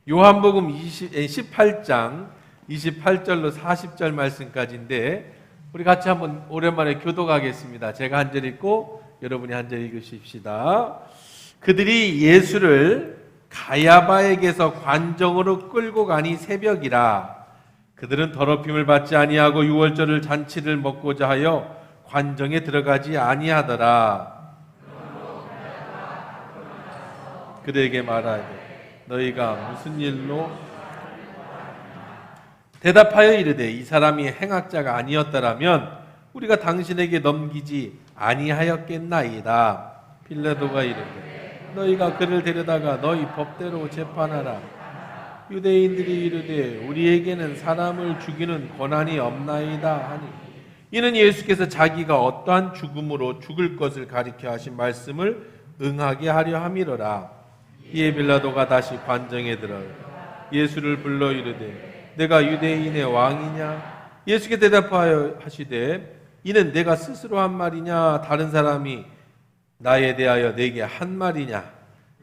요한복음 18장 28절로 40절 말씀까지인데 우리 같이 한번 오랜만에 교독하겠습니다. 제가 한 절 읽고 여러분이 한 절 읽으십시다. 그들이 예수를 가야바에게서 관정으로 끌고 가니 새벽이라. 그들은 더럽힘을 받지 아니하고 유월절을 잔치를 먹고자 하여 관정에 들어가지 아니하더라. 그들에게 말하되 너희가 무슨 일로 대답하여 이르되 이 사람이 행악자가 아니었더라면 우리가 당신에게 넘기지 아니하였겠나이다. 빌라도가 이르되 너희가 그를 데려다가 너희 법대로 재판하라. 유대인들이 이르되 우리에게는 사람을 죽이는 권한이 없나이다 하니 이는 예수께서 자기가 어떠한 죽음으로 죽을 것을 가리켜 하신 말씀을 응하게 하려 함이로라. 이에 빌라도가 다시 관정에 들어 예수를 불러 이르되 내가 유대인의 왕이냐? 예수께 대답하여 하시되 이는 내가 스스로 한 말이냐 다른 사람이 나에 대하여 내게 한 말이냐?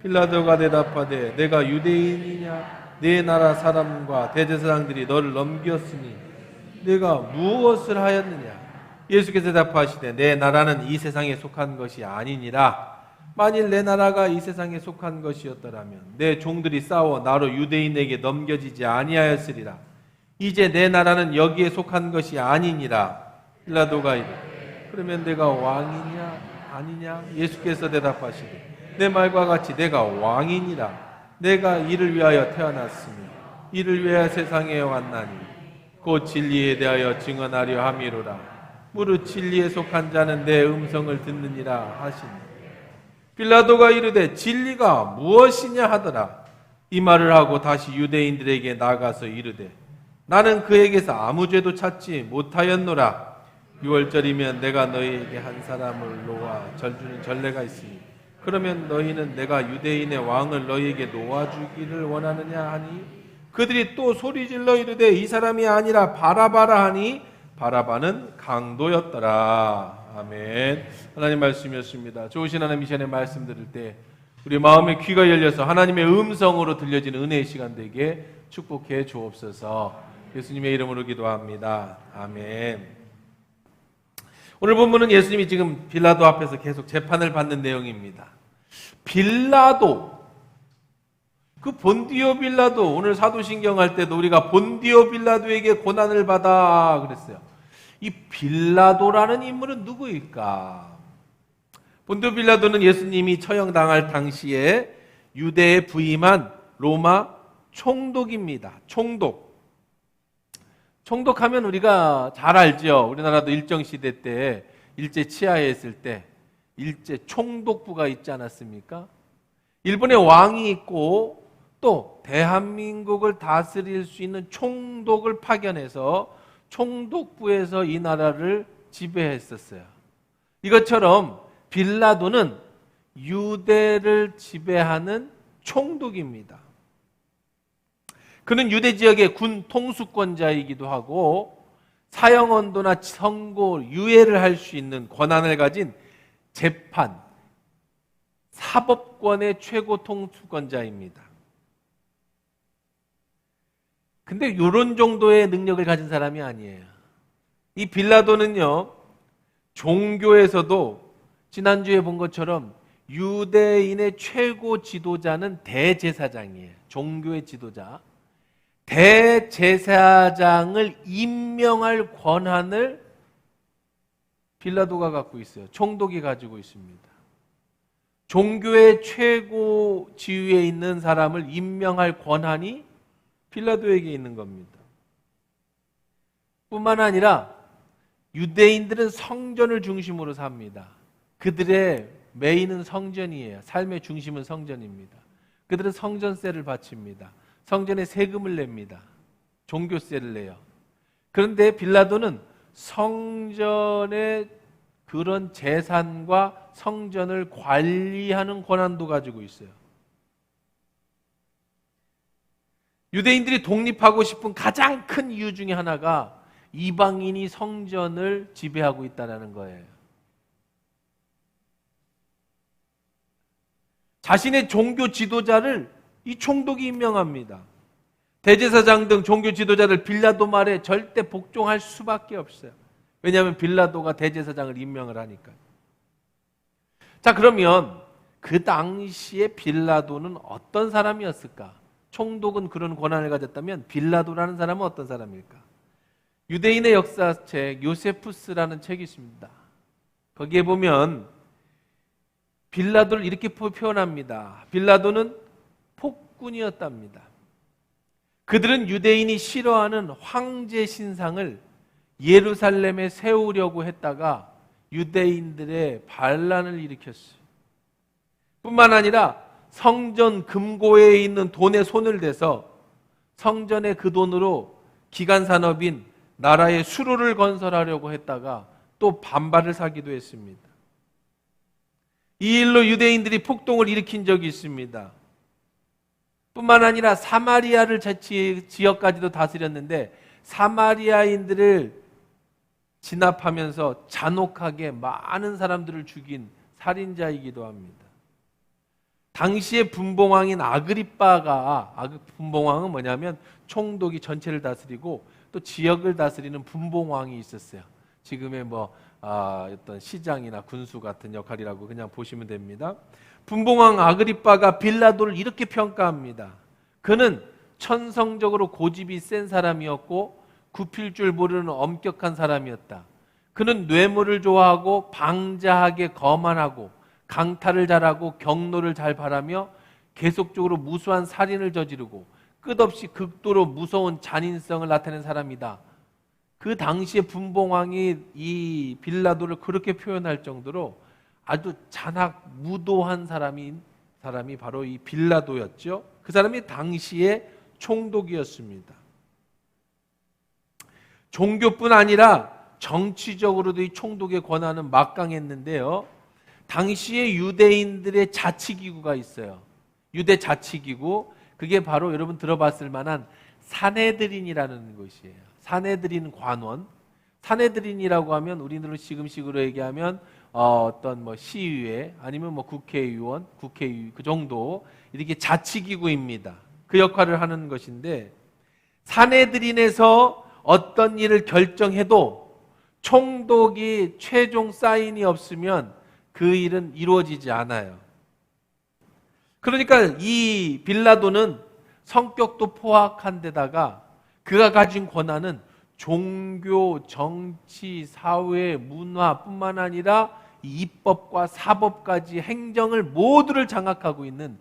빌라도가 대답하되 내가 유대인이냐? 내 나라 사람과 대제사장들이 너를 넘겼으니 내가 무엇을 하였느냐? 예수께서 대답하시되 내 나라는 이 세상에 속한 것이 아니니라. 만일 내 나라가 이 세상에 속한 것이었더라면 내 종들이 싸워 나로 유대인에게 넘겨지지 아니하였으리라. 이제 내 나라는 여기에 속한 것이 아니니라. 빌라도가 이르되 그러면 내가 왕이냐 아니냐? 예수께서 대답하시되 내 말과 같이 내가 왕이니라. 내가 이를 위하여 태어났으며 이를 위하여 세상에 왔나니 곧 진리에 대하여 증언하려 함이로라. 무릇 진리에 속한 자는 내 음성을 듣느니라 하시니 빌라도가 이르되 진리가 무엇이냐 하더라. 이 말을 하고 다시 유대인들에게 나가서 이르되 나는 그에게서 아무 죄도 찾지 못하였노라. 유월절이면 내가 너희에게 한 사람을 놓아 절주는 전례가 있으니 그러면 너희는 내가 유대인의 왕을 너희에게 놓아주기를 원하느냐 하니 그들이 또 소리질러 이르되 이 사람이 아니라 바라바라 하니 바라바는 강도였더라. 아멘. 하나님 말씀이었습니다. 좋으신 하나님 이 시간에 말씀 들을 때 우리 마음의 귀가 열려서 하나님의 음성으로 들려지는 은혜의 시간 되게 축복해 주옵소서. 예수님의 이름으로 기도합니다. 아멘. 오늘 본문은 예수님이 지금 빌라도 앞에서 계속 재판을 받는 내용입니다. 빌라도, 그 본디오 빌라도, 오늘 사도신경 할 때도 우리가 본디오 빌라도에게 고난을 받아 그랬어요. 이 빌라도라는 인물은 누구일까? 본디오 빌라도는 예수님이 처형당할 당시에 유대에 부임한 로마 총독입니다. 총독하면 우리가 잘 알죠. 우리나라도 일정시대 때 일제 치하에 있을 때 일제 총독부가 있지 않았습니까? 일본의 왕이 있고 또 대한민국을 다스릴 수 있는 총독을 파견해서 총독부에서 이 나라를 지배했었어요. 이것처럼 빌라도는 유대를 지배하는 총독입니다. 그는 유대 지역의 군 통수권자이기도 하고 사형언도나 선고, 유예를 할 수 있는 권한을 가진 재판, 사법권의 최고 통수권자입니다. 근데 이런 정도의 능력을 가진 사람이 아니에요. 이 빌라도는요, 종교에서도 지난주에 본 것처럼 유대인의 최고 지도자는 대제사장이에요. 종교의 지도자. 대제사장을 임명할 권한을 빌라도가 갖고 있어요. 총독이 가지고 있습니다. 종교의 최고 지위에 있는 사람을 임명할 권한이 빌라도에게 있는 겁니다. 뿐만 아니라 유대인들은 성전을 중심으로 삽니다. 그들의 메인은 성전이에요. 삶의 중심은 성전입니다. 그들은 성전세를 바칩니다. 성전에 세금을 냅니다. 종교세를 내요. 그런데 빌라도는 성전의 그런 재산과 성전을 관리하는 권한도 가지고 있어요. 유대인들이 독립하고 싶은 가장 큰 이유 중에 하나가 이방인이 성전을 지배하고 있다는 거예요. 자신의 종교 지도자를 이 총독이 임명합니다. 대제사장 등 종교 지도자들 빌라도 말에 절대 복종할 수밖에 없어요. 왜냐하면 빌라도가 대제사장을 임명을 하니까. 자, 그러면 그 당시에 빌라도는 어떤 사람이었을까? 총독은 그런 권한을 가졌다면 빌라도라는 사람은 어떤 사람일까? 유대인의 역사책 요세푸스라는 책이 있습니다. 거기에 보면 빌라도를 이렇게 표현합니다. 빌라도는 폭군이었답니다. 그들은 유대인이 싫어하는 황제 신상을 예루살렘에 세우려고 했다가 유대인들의 반란을 일으켰어요. 뿐만 아니라 성전 금고에 있는 돈에 손을 대서 성전의 그 돈으로 기간 산업인 나라의 수로를 건설하려고 했다가 또 반발을 사기도 했습니다. 이 일로 유대인들이 폭동을 일으킨 적이 있습니다. 뿐만 아니라 사마리아를 지역까지도 다스렸는데 사마리아인들을 진압하면서 잔혹하게 많은 사람들을 죽인 살인자이기도 합니다. 당시의 분봉왕인 아그리빠가, 분봉왕은 뭐냐면 총독이 전체를 다스리고 또 지역을 다스리는 분봉왕이 있었어요. 지금의 어떤 시장이나 군수 같은 역할이라고 그냥 보시면 됩니다. 분봉왕 아그리빠가 빌라도를 이렇게 평가합니다. 그는 천성적으로 고집이 센 사람이었고 굽힐 줄 모르는 엄격한 사람이었다. 그는 뇌물을 좋아하고 방자하게 거만하고 강탈을 잘하고 경로를 잘 바라며 계속적으로 무수한 살인을 저지르고 끝없이 극도로 무서운 잔인성을 나타낸 사람이다. 그 당시에 분봉왕이 이 빌라도를 그렇게 표현할 정도로 아주 잔악 무도한 사람이 바로 이 빌라도였죠. 그 사람이 당시의 총독이었습니다. 종교뿐 아니라 정치적으로도 이 총독의 권한은 막강했는데요. 당시에 유대인들의 자치기구가 있어요. 유대 자치기구, 그게 바로 여러분 들어봤을 만한 사네드린이라는 것이에요. 사네드린 관원. 사네드린이라고 하면 우리들은 지금식으로 얘기하면 어떤 시의회 아니면 국회의원, 그 정도 이렇게 자치기구입니다. 그 역할을 하는 것인데 사네드린에서 어떤 일을 결정해도 총독이 최종 사인이 없으면 그 일은 이루어지지 않아요. 그러니까 이 빌라도는 성격도 포악한 데다가 그가 가진 권한은 종교, 정치, 사회, 문화뿐만 아니라 입법과 사법까지 행정을 모두를 장악하고 있는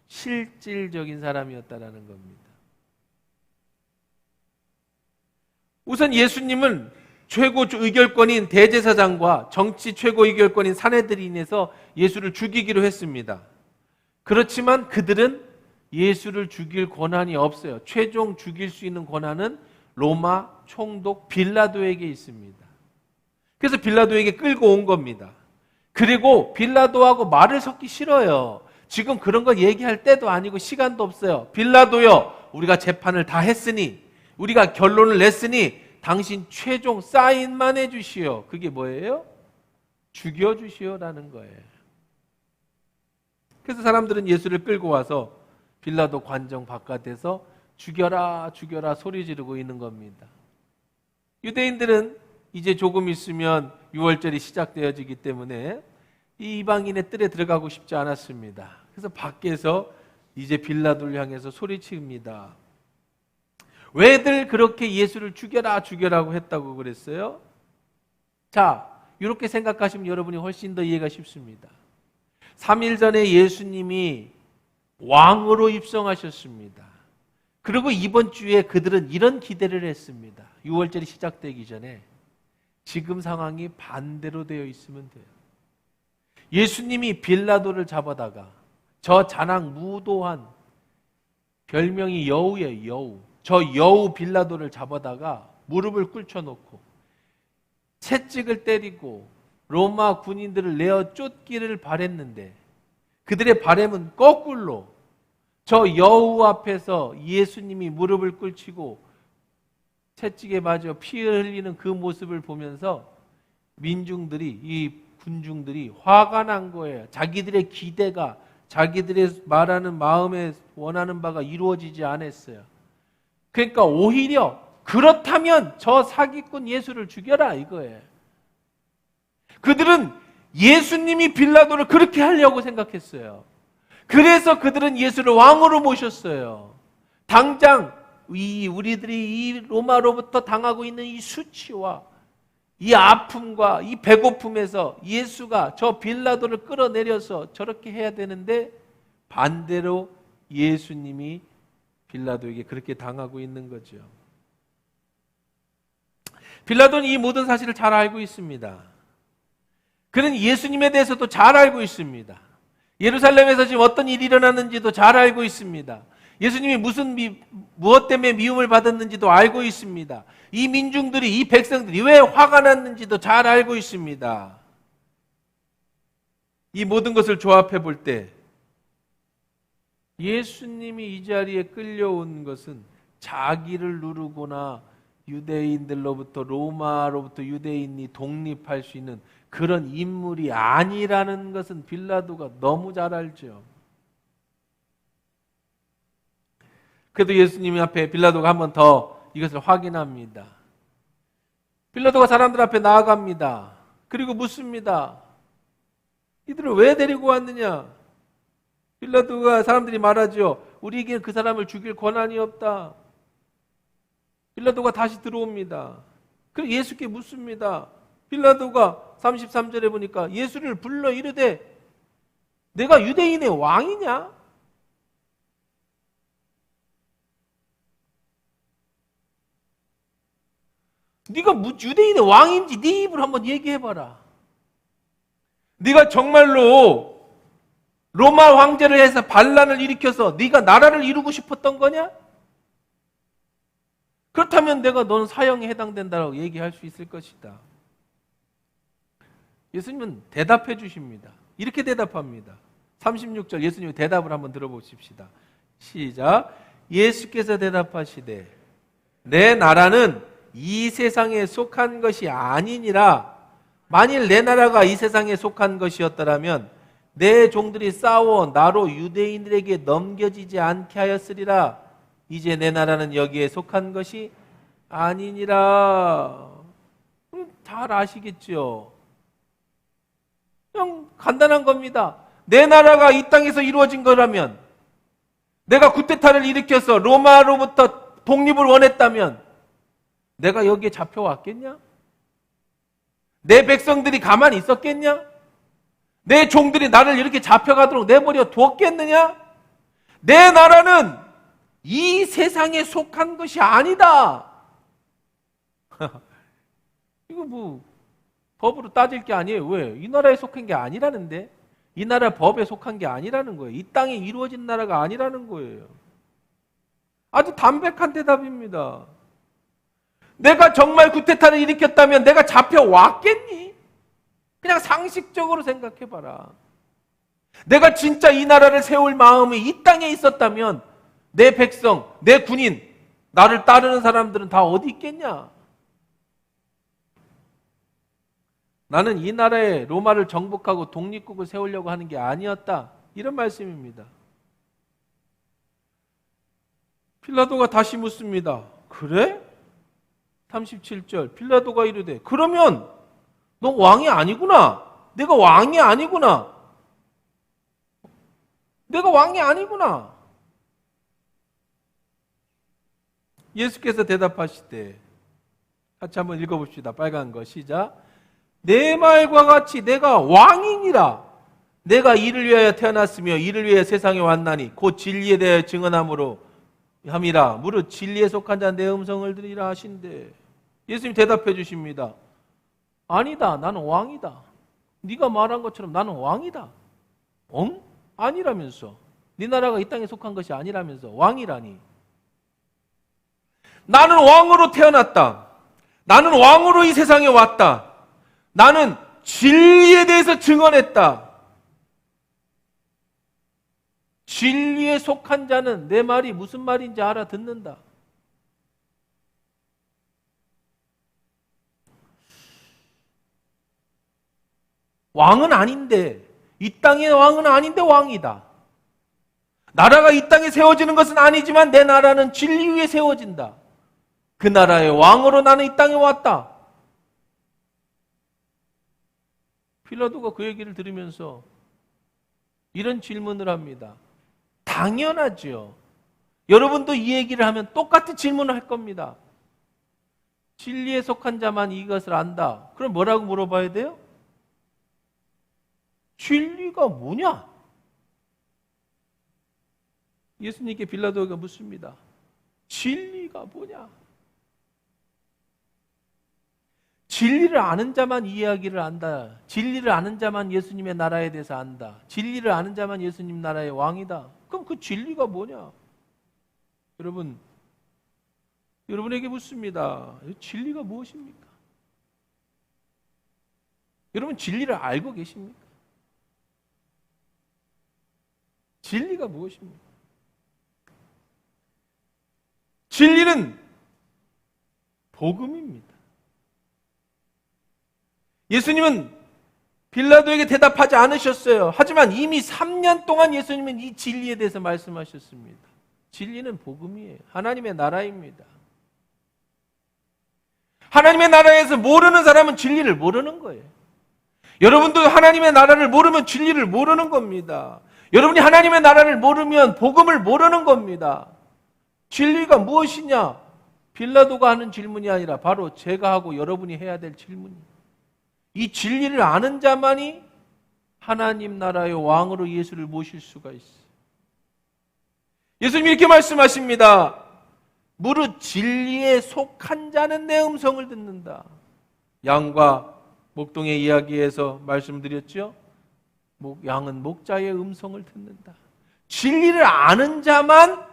실질적인 사람이었다라는 겁니다. 우선 예수님은 최고 의결권인 대제사장과 정치 최고 의결권인 사내들인에서 예수를 죽이기로 했습니다. 그렇지만 그들은 예수를 죽일 권한이 없어요. 최종 죽일 수 있는 권한은 로마 총독 빌라도에게 있습니다. 그래서 빌라도에게 끌고 온 겁니다. 그리고 빌라도하고 말을 섞기 싫어요. 지금 그런 거 얘기할 때도 아니고 시간도 없어요. 빌라도요, 우리가 재판을 다 했으니, 우리가 결론을 냈으니 당신 최종 사인만 해주시오. 그게 뭐예요? 죽여주시오라는 거예요. 그래서 사람들은 예수를 끌고 와서 빌라도 관정 바깥에서 죽여라 죽여라 소리 지르고 있는 겁니다. 유대인들은 이제 조금 있으면 유월절이 시작되어지기 때문에 이 이방인의 뜰에 들어가고 싶지 않았습니다. 그래서 밖에서 이제 빌라도를 향해서 소리칩니다. 왜들 그렇게 예수를 죽여라 죽여라고 했다고 그랬어요? 자, 이렇게 생각하시면 여러분이 훨씬 더 이해가 쉽습니다. 3일 전에 예수님이 왕으로 입성하셨습니다. 그리고 이번 주에 그들은 이런 기대를 했습니다. 6월절이 시작되기 전에 지금 상황이 반대로 되어 있으면 돼요. 예수님이 빌라도를 잡아다가 저 잔악 무도한, 별명이 여우예요, 여우. 저 여우 빌라도를 잡아다가 무릎을 꿇혀놓고 채찍을 때리고 로마 군인들을 내어 쫓기를 바랬는데 그들의 바램은 거꾸로 저 여우 앞에서 예수님이 무릎을 꿇히고 채찍에 맞아 피 흘리는 그 모습을 보면서 민중들이, 이 군중들이 화가 난 거예요. 자기들의 기대가 자기들의 말하는 마음에 원하는 바가 이루어지지 않았어요. 그러니까 오히려 그렇다면 저 사기꾼 예수를 죽여라 이거예요. 그들은 예수님이 빌라도를 그렇게 하려고 생각했어요. 그래서 그들은 예수를 왕으로 모셨어요. 당장 우리들이 이 로마로부터 당하고 있는 이 수치와 이 아픔과 이 배고픔에서 예수가 저 빌라도를 끌어내려서 저렇게 해야 되는데 반대로 예수님이 빌라도에게 그렇게 당하고 있는 거죠. 빌라도는 이 모든 사실을 잘 알고 있습니다. 그는 예수님에 대해서도 잘 알고 있습니다. 예루살렘에서 지금 어떤 일이 일어났는지도 잘 알고 있습니다. 예수님이 무엇 때문에 미움을 받았는지도 알고 있습니다. 이 민중들이, 이 백성들이 왜 화가 났는지도 잘 알고 있습니다. 이 모든 것을 조합해 볼 때 예수님이 이 자리에 끌려온 것은 자기를 누르거나 유대인들로부터 로마로부터 유대인이 독립할 수 있는 그런 인물이 아니라는 것은 빌라도가 너무 잘 알죠. 그래도 예수님 앞에 빌라도가 한 번 더 이것을 확인합니다. 빌라도가 사람들 앞에 나아갑니다. 그리고 묻습니다. 이들을 왜 데리고 왔느냐? 빌라도가 사람들이 말하죠. 우리에게는 그 사람을 죽일 권한이 없다. 빌라도가 다시 들어옵니다. 그리고 예수께 묻습니다. 빌라도가 33절에 보니까 예수를 불러 이르되 내가 유대인의 왕이냐? 네가 유대인의 왕인지 네 입으로 한번 얘기해봐라. 네가 정말로 로마 황제를 해서 반란을 일으켜서 네가 나라를 이루고 싶었던 거냐? 그렇다면 내가 너는 사형에 해당된다고 얘기할 수 있을 것이다. 예수님은 대답해 주십니다. 이렇게 대답합니다. 36절 예수님의 대답을 한번 들어보십시다. 시작. 예수께서 대답하시되 내 나라는 이 세상에 속한 것이 아니니라. 만일 내 나라가 이 세상에 속한 것이었더라면 내 종들이 싸워 나로 유대인들에게 넘겨지지 않게 하였으리라. 이제 내 나라는 여기에 속한 것이 아니니라. 잘 아시겠죠? 그냥 간단한 겁니다. 내 나라가 이 땅에서 이루어진 거라면, 내가 쿠데타를 일으켜서 로마로부터 독립을 원했다면 내가 여기에 잡혀왔겠냐? 내 백성들이 가만히 있었겠냐? 내 종들이 나를 이렇게 잡혀가도록 내버려 두었겠느냐? 내 나라는 이 세상에 속한 것이 아니다. 이거 뭐 법으로 따질 게 아니에요. 왜? 이 나라에 속한 게 아니라는데? 이 나라 법에 속한 게 아니라는 거예요. 이 땅에 이루어진 나라가 아니라는 거예요. 아주 담백한 대답입니다. 내가 정말 쿠데타를 일으켰다면 내가 잡혀왔겠니? 그냥 상식적으로 생각해봐라. 내가 진짜 이 나라를 세울 마음이 이 땅에 있었다면 내 백성, 내 군인, 나를 따르는 사람들은 다 어디 있겠냐? 나는 이 나라에 로마를 정복하고 독립국을 세우려고 하는 게 아니었다. 이런 말씀입니다. 빌라도가 다시 묻습니다. 그래? 37절 빌라도가 이르되 그러면 너 왕이 아니구나. 내가 왕이 아니구나. 내가 왕이 아니구나. 예수께서 대답하시되 같이 한번 읽어봅시다. 빨간 거 시작. 내 말과 같이 내가 왕이니라. 내가 이를 위하여 태어났으며 이를 위하여 세상에 왔나니 곧 진리에 대하여 증언함으로 함이라. 무릇 진리에 속한 자 내 음성을 들으리라 하신대. 예수님 대답해 주십니다. 아니다. 나는 왕이다. 네가 말한 것처럼 나는 왕이다. 응? 아니라면서. 네 나라가 이 땅에 속한 것이 아니라면서 왕이라니. 나는 왕으로 태어났다. 나는 왕으로 이 세상에 왔다. 나는 진리에 대해서 증언했다. 진리에 속한 자는 내 말이 무슨 말인지 알아듣는다. 왕은 아닌데, 이 땅의 왕은 아닌데 왕이다. 나라가 이 땅에 세워지는 것은 아니지만 내 나라는 진리 위에 세워진다. 그 나라의 왕으로 나는 이 땅에 왔다. 빌라도가 그 얘기를 들으면서 이런 질문을 합니다. 당연하죠. 여러분도 이 얘기를 하면 똑같은 질문을 할 겁니다. 진리에 속한 자만 이것을 안다. 그럼 뭐라고 물어봐야 돼요? 진리가 뭐냐? 예수님께 빌라도가 묻습니다. 진리가 뭐냐? 진리를 아는 자만 이야기를 안다. 진리를 아는 자만 예수님의 나라에 대해서 안다. 진리를 아는 자만 예수님 나라의 왕이다. 그럼 그 진리가 뭐냐? 여러분, 여러분에게 묻습니다. 진리가 무엇입니까? 여러분 진리를 알고 계십니까? 진리가 무엇입니까? 진리는 복음입니다. 예수님은 빌라도에게 대답하지 않으셨어요. 하지만 이미 3년 동안 예수님은 이 진리에 대해서 말씀하셨습니다. 진리는 복음이에요. 하나님의 나라입니다. 하나님의 나라에서 모르는 사람은 진리를 모르는 거예요. 여러분도 하나님의 나라를 모르면 진리를 모르는 겁니다. 여러분이 하나님의 나라를 모르면 복음을 모르는 겁니다. 진리가 무엇이냐? 빌라도가 하는 질문이 아니라 바로 제가 하고 여러분이 해야 될 질문이에요. 이 진리를 아는 자만이 하나님 나라의 왕으로 예수를 모실 수가 있어요. 예수님이 이렇게 말씀하십니다. 무릇 진리에 속한 자는 내 음성을 듣는다. 양과 목동의 이야기에서 말씀드렸죠. 양은 목자의 음성을 듣는다. 진리를 아는 자만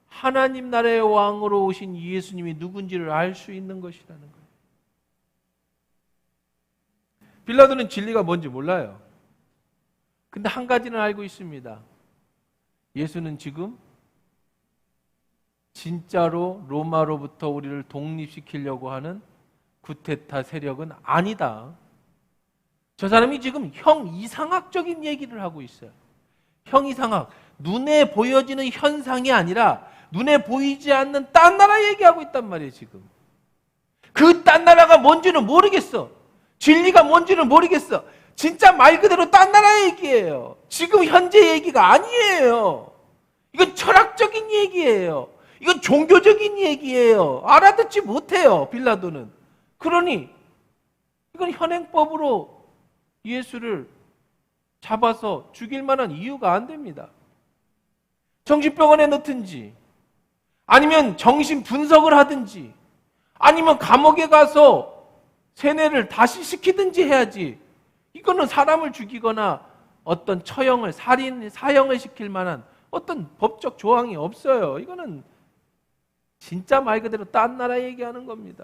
하나님 나라의 왕으로 오신 예수님이 누군지를 알 수 있는 것이라는 거예요. 빌라도는 진리가 뭔지 몰라요. 근데 한 가지는 알고 있습니다. 예수는 지금 진짜로 로마로부터 우리를 독립시키려고 하는 구테타 세력은 아니다. 저 사람이 지금 형이상학적인 얘기를 하고 있어요. 형이상학, 눈에 보여지는 현상이 아니라 눈에 보이지 않는 딴 나라 얘기하고 있단 말이에요. 지금 그 딴 나라가 뭔지는 모르겠어. 진리가 뭔지는 모르겠어. 진짜 말 그대로 딴 나라 얘기예요. 지금 현재 얘기가 아니에요. 이건 철학적인 얘기예요. 이건 종교적인 얘기예요. 알아듣지 못해요, 빌라도는. 그러니 이건 현행법으로 예수를 잡아서 죽일 만한 이유가 안 됩니다. 정신병원에 넣든지 아니면 정신 분석을 하든지 아니면 감옥에 가서 세뇌를 다시 시키든지 해야지. 이거는 사람을 죽이거나 어떤 처형을, 사형을 시킬 만한 어떤 법적 조항이 없어요. 이거는 진짜 말 그대로 딴 나라 얘기하는 겁니다.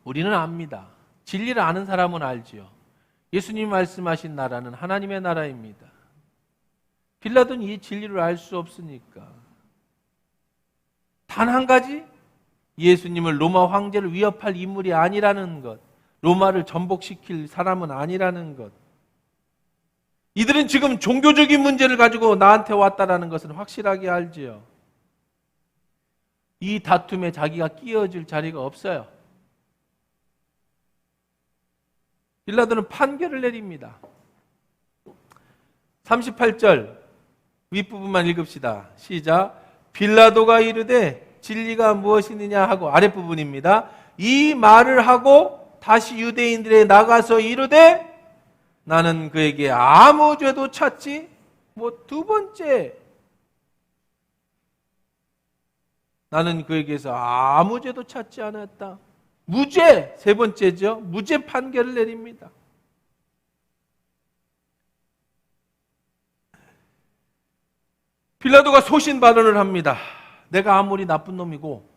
우리는 압니다. 진리를 아는 사람은 알지요. 예수님이 말씀하신 나라는 하나님의 나라입니다. 빌라도는 이 진리를 알 수 없으니까 단 한 가지, 예수님을 로마 황제를 위협할 인물이 아니라는 것, 로마를 전복시킬 사람은 아니라는 것. 이들은 지금 종교적인 문제를 가지고 나한테 왔다라는 것은 확실하게 알지요. 이 다툼에 자기가 끼어질 자리가 없어요. 빌라도는 판결을 내립니다. 38절 윗부분만 읽읍시다. 시작. 빌라도가 이르되 진리가 무엇이느냐 하고, 아랫부분입니다. 이 말을 하고 다시 유대인들에 나가서 이르되 나는 그에게 아무 죄도 찾지. 두 번째, 나는 그에게서 아무 죄도 찾지 않았다. 무죄, 세 번째죠. 무죄 판결을 내립니다. 빌라도가 소신 발언을 합니다. 내가 아무리 나쁜 놈이고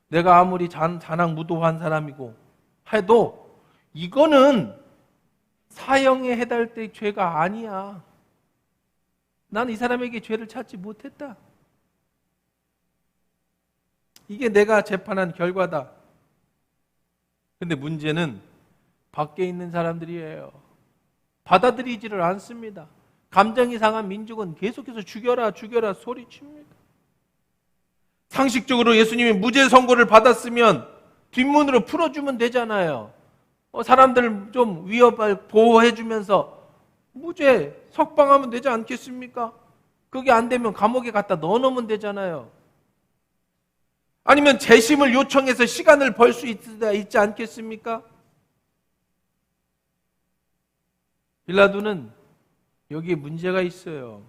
내가 아무리 잔악무도한 사람이고 해도 이거는 사형에 해당될 죄가 아니야. 난 이 사람에게 죄를 찾지 못했다. 이게 내가 재판한 결과다. 근데 문제는 밖에 있는 사람들이에요. 받아들이지를 않습니다. 감정이 상한 민족은 계속해서 죽여라 죽여라 소리칩니다. 상식적으로 예수님이 무죄 선고를 받았으면 뒷문으로 풀어주면 되잖아요. 사람들 좀 보호해주면서 무죄 석방하면 되지 않겠습니까? 그게 안 되면 감옥에 갖다 넣어놓으면 되잖아요. 아니면 재심을 요청해서 시간을 벌 수 있지 않겠습니까? 빌라도는 여기에 문제가 있어요.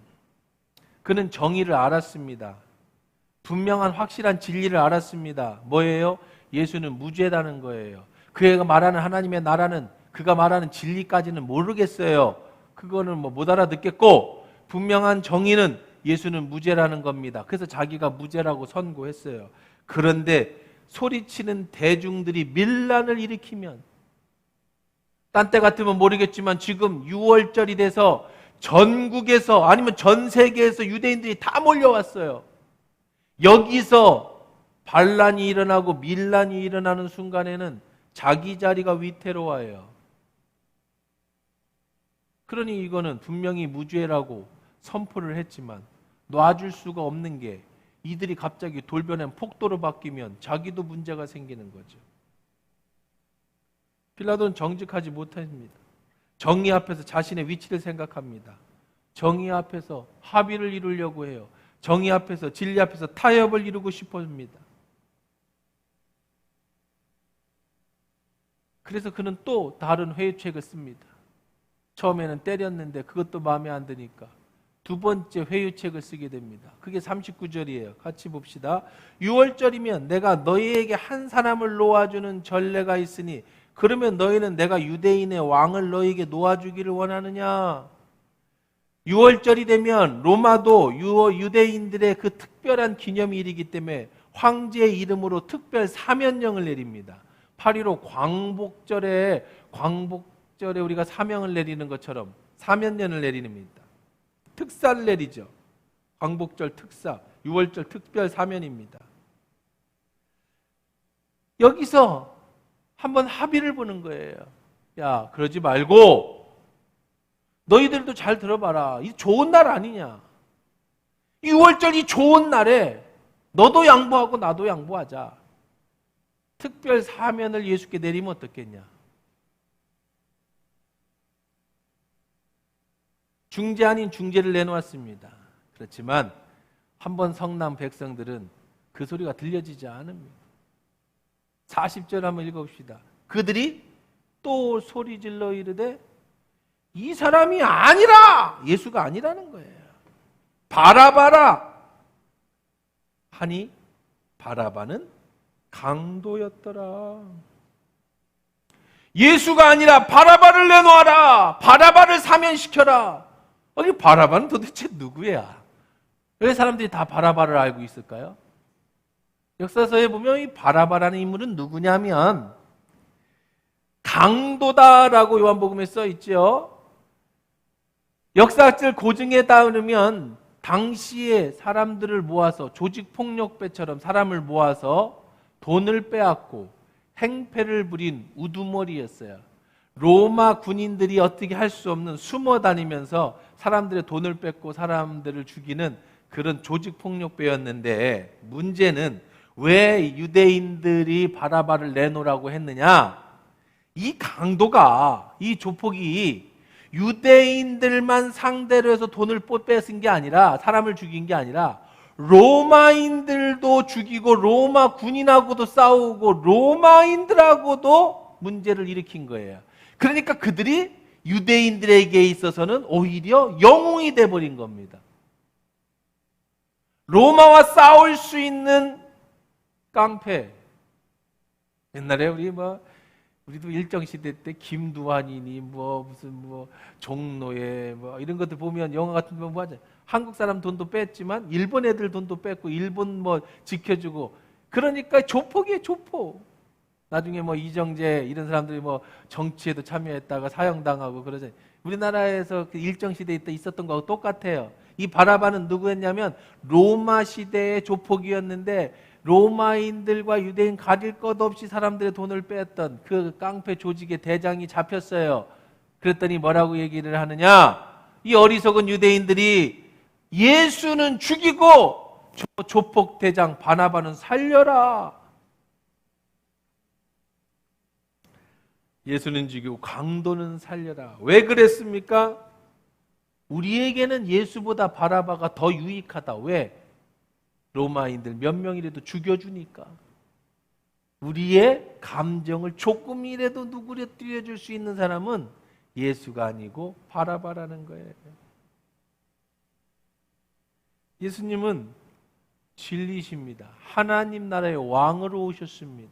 그는 정의를 알았습니다. 분명한 확실한 진리를 알았습니다. 뭐예요? 예수는 무죄라는 거예요. 그가 말하는 하나님의 나라는 그가 말하는 진리까지는 모르겠어요. 그거는 못 알아듣겠고 분명한 정의는 예수는 무죄라는 겁니다. 그래서 자기가 무죄라고 선고했어요. 그런데 소리치는 대중들이 밀란을 일으키면 딴 때 같으면 모르겠지만 지금 6월절이 돼서 전국에서 아니면 전 세계에서 유대인들이 다 몰려왔어요. 여기서 반란이 일어나고 밀란이 일어나는 순간에는 자기 자리가 위태로워요. 그러니 이거는 분명히 무죄라고 선포를 했지만 놔줄 수가 없는 게 이들이 갑자기 돌변한 폭도로 바뀌면 자기도 문제가 생기는 거죠. 빌라도는 정직하지 못합니다. 정의 앞에서 자신의 위치를 생각합니다. 정의 앞에서 합의를 이루려고 해요. 정의 앞에서 진리 앞에서 타협을 이루고 싶어 합니다. 그래서 그는 또 다른 회유책을 씁니다. 처음에는 때렸는데 그것도 마음에 안 드니까 두 번째 회유책을 쓰게 됩니다. 그게 39절이에요. 같이 봅시다. 6월절이면 내가 너희에게 한 사람을 놓아주는 전례가 있으니 그러면 너희는 내가 유대인의 왕을 너희에게 놓아주기를 원하느냐? 6월절이 되면 로마도 유대인들의 그 특별한 기념일이기 때문에 황제의 이름으로 특별 사면령을 내립니다. 8.15 광복절에 우리가 사명을 내리는 것처럼 사면령을 내립니다. 특사를 내리죠. 광복절 특사, 6월절 특별 사면입니다. 여기서 한번 합의를 보는 거예요. 야, 그러지 말고 너희들도 잘 들어봐라. 이 좋은 날 아니냐. 6월절 이 좋은 날에 너도 양보하고 나도 양보하자. 특별 사면을 예수께 내리면 어떻겠냐. 중재 아닌 중재를 내놓았습니다. 그렇지만 한번 성난 백성들은 그 소리가 들려지지 않습니다. 40절 한번 읽어봅시다. 그들이 또 소리질러 이르되 이 사람이 아니라 예수가 아니라는 거예요. 바라바라 하니 바라바는 강도였더라. 예수가 아니라 바라바를 내놓아라. 바라바를 사면시켜라. 아니 바라바는 도대체 누구야? 왜 사람들이 다 바라바를 알고 있을까요? 역사서에 보면 이 바라바라는 인물은 누구냐면 강도다라고 요한복음에 써 있죠. 역사학者고증에 따르면 당시에 사람들을 모아서 조직폭력배처럼 사람을 모아서 돈을 빼앗고 행패를 부린 우두머리였어요. 로마 군인들이 어떻게 할 수 없는 숨어 다니면서 사람들의 돈을 뺏고 사람들을 죽이는 그런 조직폭력배였는데 문제는 왜 유대인들이 바라바를 내놓으라고 했느냐? 이 강도가, 이 조폭이 유대인들만 상대로 해서 돈을 뺏은 게 아니라 사람을 죽인 게 아니라 로마인들도 죽이고 로마 군인하고도 싸우고 로마인들하고도 문제를 일으킨 거예요. 그러니까 그들이 유대인들에게 있어서는 오히려 영웅이 돼버린 겁니다. 로마와 싸울 수 있는 깡패. 옛날에 우리도 일정시대 때 김두한이니 무슨 종로에 이런 것들 보면 영화 같은 거 하잖아요. 한국 사람 돈도 뺐지만 일본 애들 돈도 뺐고 일본 지켜주고 그러니까 조폭이에요, 조폭. 나중에 이정재 이런 사람들이 정치에도 참여했다가 사형당하고 그러잖아요. 우리나라에서 그 일정시대에 있었던 거하고 똑같아요. 이 바라바는 누구였냐면 로마 시대의 조폭이었는데 로마인들과 유대인 가릴 것 없이 사람들의 돈을 뺐던 그 깡패 조직의 대장이 잡혔어요. 그랬더니 뭐라고 얘기를 하느냐? 이 어리석은 유대인들이 예수는 죽이고 조폭 대장 바나바는 살려라. 예수는 죽이고 강도는 살려라. 왜 그랬습니까? 우리에게는 예수보다 바나바가 더 유익하다. 왜? 로마인들 몇 명이라도 죽여주니까. 우리의 감정을 조금이라도 누그러뜨려줄 수 있는 사람은 예수가 아니고 바나바라는 거예요. 예수님은 진리십니다. 하나님 나라의 왕으로 오셨습니다.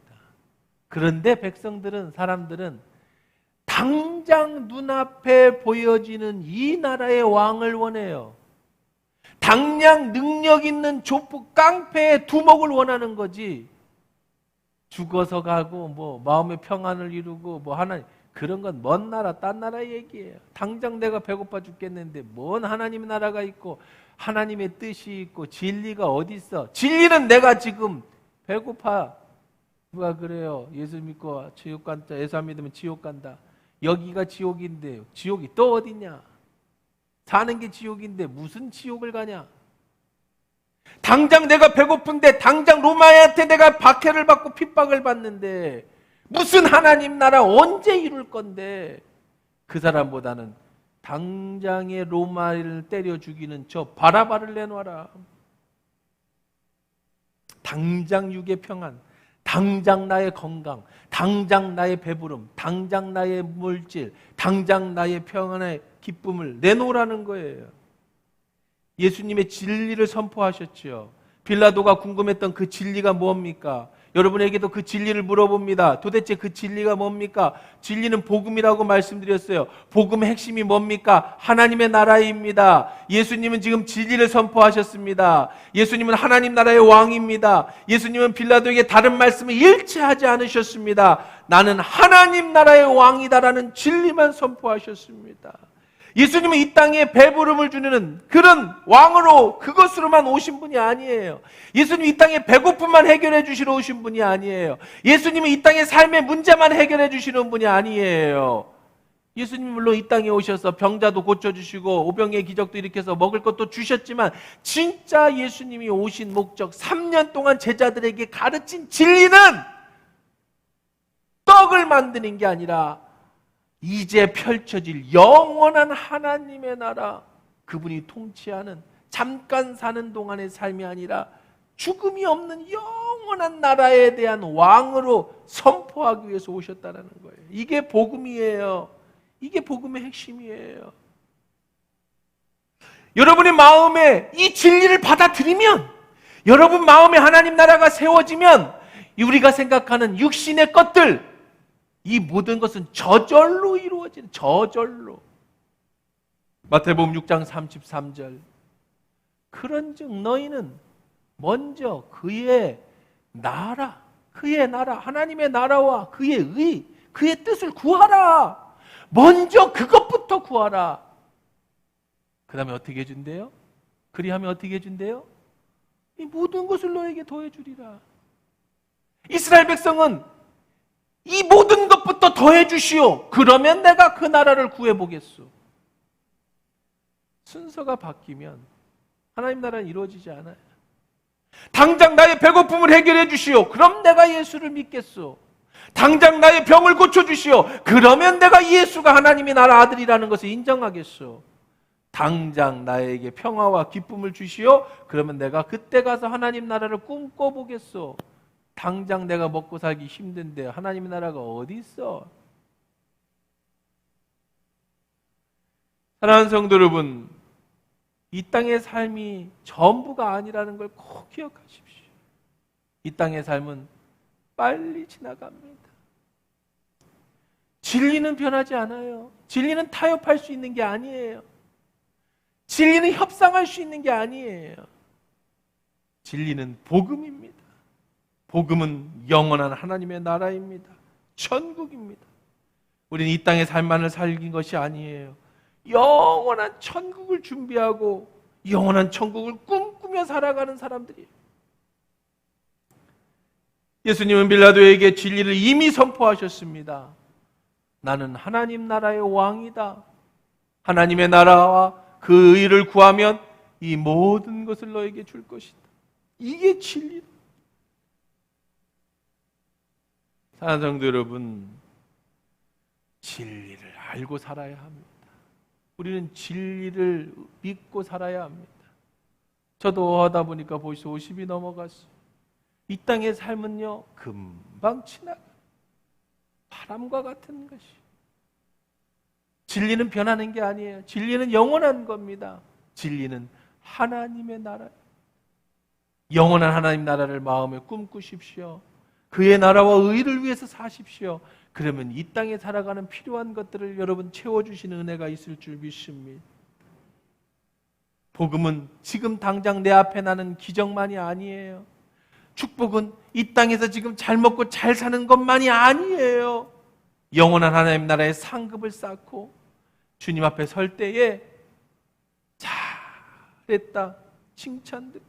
그런데 백성들은, 사람들은 당장 눈앞에 보여지는 이 나라의 왕을 원해요. 당장 능력 있는 조폭 깡패의 두목을 원하는 거지. 죽어서 가고 마음의 평안을 이루고 하나님, 그런 건 먼 나라 딴 나라 얘기예요. 당장 내가 배고파 죽겠는데 뭔 하나님의 나라가 있고 하나님의 뜻이 있고 진리가 어디 있어? 진리는 내가 지금 배고파. 누가 그래요? 예수 믿고 지옥 간다. 예수 안 믿으면 지옥 간다. 여기가 지옥인데 지옥이 또 어디냐? 사는 게 지옥인데 무슨 지옥을 가냐? 당장 내가 배고픈데, 당장 로마한테 내가 박해를 받고 핍박을 받는데 무슨 하나님 나라 언제 이룰 건데? 그 사람보다는 당장에 로마를 때려 죽이는 저 바나바를 내놔라. 당장 육의 평안, 당장 나의 건강, 당장 나의 배부름, 당장 나의 물질, 당장 나의 평안의 기쁨을 내놓으라는 거예요. 예수님의 진리를 선포하셨죠. 빌라도가 궁금했던 그 진리가 뭡니까? 여러분에게도 그 진리를 물어봅니다. 도대체 그 진리가 뭡니까? 진리는 복음이라고 말씀드렸어요. 복음의 핵심이 뭡니까? 하나님의 나라입니다. 예수님은 지금 진리를 선포하셨습니다. 예수님은 하나님 나라의 왕입니다. 예수님은 빌라도에게 다른 말씀을 일치하지 않으셨습니다. 나는 하나님 나라의 왕이다라는 진리만 선포하셨습니다. 예수님은 이 땅에 배부름을 주는 그런 왕으로, 그것으로만 오신 분이 아니에요. 예수님은 이 땅에 배고픔만 해결해 주시러 오신 분이 아니에요. 예수님은 이 땅의 삶의 문제만 해결해 주시는 분이 아니에요. 예수님은 물론 이 땅에 오셔서 병자도 고쳐주시고 오병의 기적도 일으켜서 먹을 것도 주셨지만, 진짜 예수님이 오신 목적, 3년 동안 제자들에게 가르친 진리는 떡을 만드는 게 아니라 이제 펼쳐질 영원한 하나님의 나라, 그분이 통치하는 잠깐 사는 동안의 삶이 아니라 죽음이 없는 영원한 나라에 대한 왕으로 선포하기 위해서 오셨다는 거예요. 이게 복음이에요. 이게 복음의 핵심이에요. 여러분의 마음에 이 진리를 받아들이면, 여러분 마음에 하나님 나라가 세워지면, 우리가 생각하는 육신의 것들, 이 모든 것은 저절로 이루어지는, 저절로. 마태복음 6장 33절. 그런즉 너희는 먼저 그의 나라, 하나님의 나라와 그의 의, 그의 뜻을 구하라. 먼저 그것부터 구하라. 그 다음에 어떻게 해준대요? 그리하면 어떻게 해준대요? 이 모든 것을 너에게 더해주리라. 이스라엘 백성은 이 모든 것부터 더해 주시오. 그러면 내가 그 나라를 구해 보겠소. 순서가 바뀌면 하나님 나라는 이루어지지 않아요. 당장 나의 배고픔을 해결해 주시오. 그럼 내가 예수를 믿겠소. 당장 나의 병을 고쳐 주시오. 그러면 내가 예수가 하나님의 나라 아들이라는 것을 인정하겠소. 당장 나에게 평화와 기쁨을 주시오. 그러면 내가 그때 가서 하나님 나라를 꿈꿔 보겠소. 당장 내가 먹고 살기 힘든데 하나님의 나라가 어디 있어? 사랑하는 성도 여러분, 이 땅의 삶이 전부가 아니라는 걸 꼭 기억하십시오. 이 땅의 삶은 빨리 지나갑니다. 진리는 변하지 않아요. 진리는 타협할 수 있는 게 아니에요. 진리는 협상할 수 있는 게 아니에요. 진리는 복음입니다. 복음은 영원한 하나님의 나라입니다. 천국입니다. 우리는 이 땅의 삶만을 살긴 것이 아니에요. 영원한 천국을 준비하고 영원한 천국을 꿈꾸며 살아가는 사람들이에요. 예수님은 빌라도에게 진리를 이미 선포하셨습니다. 나는 하나님 나라의 왕이다. 하나님의 나라와 그 의를 구하면 이 모든 것을 너에게 줄 것이다. 이게 진리다. 사랑하는 성도 여러분, 진리를 알고 살아야 합니다. 우리는 진리를 믿고 살아야 합니다. 저도 하다 보니까 벌써 50이 넘어갔어요. 이 땅의 삶은요, 금방 지나가. 바람과 같은 것이. 진리는 변하는 게 아니에요. 진리는 영원한 겁니다. 진리는 하나님의 나라. 영원한 하나님 나라를 마음에 꿈꾸십시오. 그의 나라와 의를 위해서 사십시오. 그러면 이 땅에 살아가는 필요한 것들을 여러분 채워주시는 은혜가 있을 줄 믿습니다. 복음은 지금 당장 내 앞에 나는 기적만이 아니에요. 축복은 이 땅에서 지금 잘 먹고 잘 사는 것만이 아니에요. 영원한 하나님 나라의 상급을 쌓고 주님 앞에 설 때에 잘했다 칭찬 듣고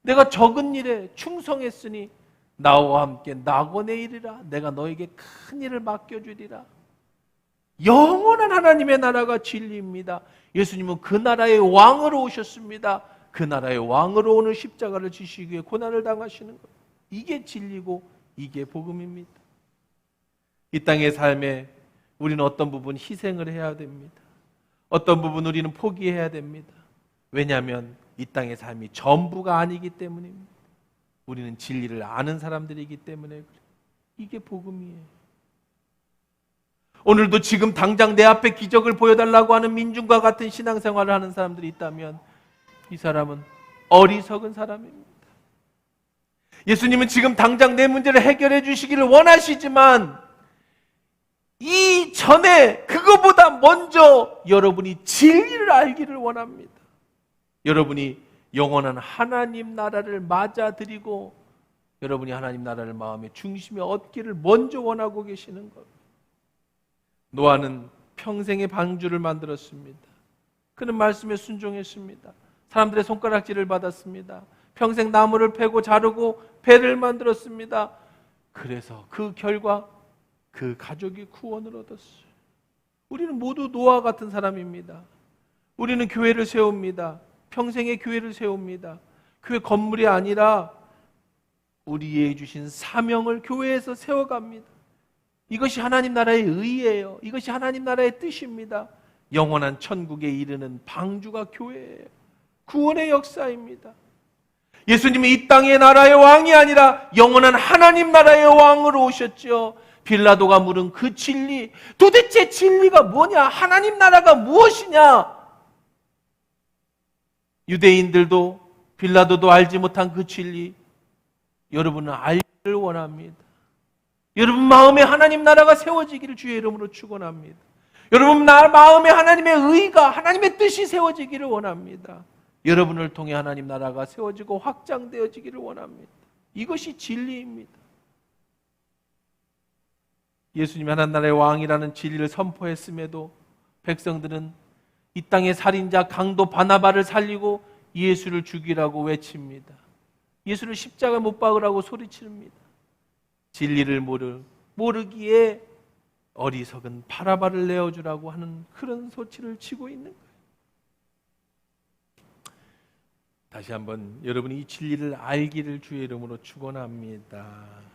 내가 적은 일에 충성했으니 나와 함께 낙원에 이르라. 내가 너에게 큰 일을 맡겨주리라. 영원한 하나님의 나라가 진리입니다. 예수님은 그 나라의 왕으로 오셨습니다. 그 나라의 왕으로 오는 십자가를 지시기 위해 고난을 당하시는 것. 이게 진리고 이게 복음입니다. 이 땅의 삶에 우리는 어떤 부분 희생을 해야 됩니다. 어떤 부분 우리는 포기해야 됩니다. 왜냐하면 이 땅의 삶이 전부가 아니기 때문입니다. 우리는 진리를 아는 사람들이기 때문에 그래요. 이게 복음이에요. 오늘도 지금 당장 내 앞에 기적을 보여달라고 하는 민중과 같은 신앙생활을 하는 사람들이 있다면 이 사람은 어리석은 사람입니다. 예수님은 지금 당장 내 문제를 해결해 주시기를 원하시지만 이전에 그거보다 먼저 여러분이 진리를 알기를 원합니다. 여러분이 영원한 하나님 나라를 맞아들이고 여러분이 하나님 나라를 마음의 중심에 얻기를 먼저 원하고 계시는 것. 노아는 평생의 방주를 만들었습니다. 그는 말씀에 순종했습니다. 사람들의 손가락질을 받았습니다. 평생 나무를 패고 자르고 배를 만들었습니다. 그래서 그 결과 그 가족이 구원을 얻었어요. 우리는 모두 노아 같은 사람입니다. 우리는 교회를 세웁니다. 평생의 교회를 세웁니다. 교회 건물이 아니라 우리에게 주신 사명을 교회에서 세워갑니다. 이것이 하나님 나라의 의예요. 이것이 하나님 나라의 뜻입니다. 영원한 천국에 이르는 방주가 교회예요. 구원의 역사입니다. 예수님이 이 땅의 나라의 왕이 아니라 영원한 하나님 나라의 왕으로 오셨죠. 빌라도가 물은 그 진리, 도대체 진리가 뭐냐? 하나님 나라가 무엇이냐? 유대인들도 빌라도도 알지 못한 그 진리, 여러분은 알기를 원합니다. 여러분 마음에 하나님 나라가 세워지기를 주의 이름으로 축원합니다. 여러분 마음에 하나님의 의가, 하나님의 뜻이 세워지기를 원합니다. 여러분을 통해 하나님 나라가 세워지고 확장되어지기를 원합니다. 이것이 진리입니다. 예수님이 하나님 나라의 왕이라는 진리를 선포했음에도 백성들은 이 땅의 살인자 강도 바나바를 살리고 예수를 죽이라고 외칩니다. 예수를 십자가에 못 박으라고 소리칩니다. 진리를 모르기에 어리석은 바라바를 내어주라고 하는 그런 소치를 치고 있는 거예요. 다시 한번 여러분이 이 진리를 알기를 주의 이름으로 축원합니다.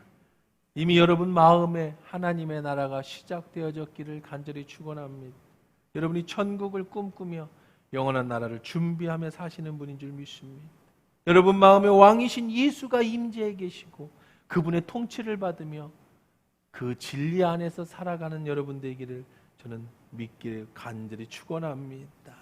이미 여러분 마음에 하나님의 나라가 시작되어졌기를 간절히 축원합니다. 여러분이 천국을 꿈꾸며 영원한 나라를 준비하며 사시는 분인 줄 믿습니다. 여러분 마음에 왕이신 예수가 임재해 계시고 그분의 통치를 받으며 그 진리 안에서 살아가는 여러분 되기를 저는 믿기를 간절히 축원합니다.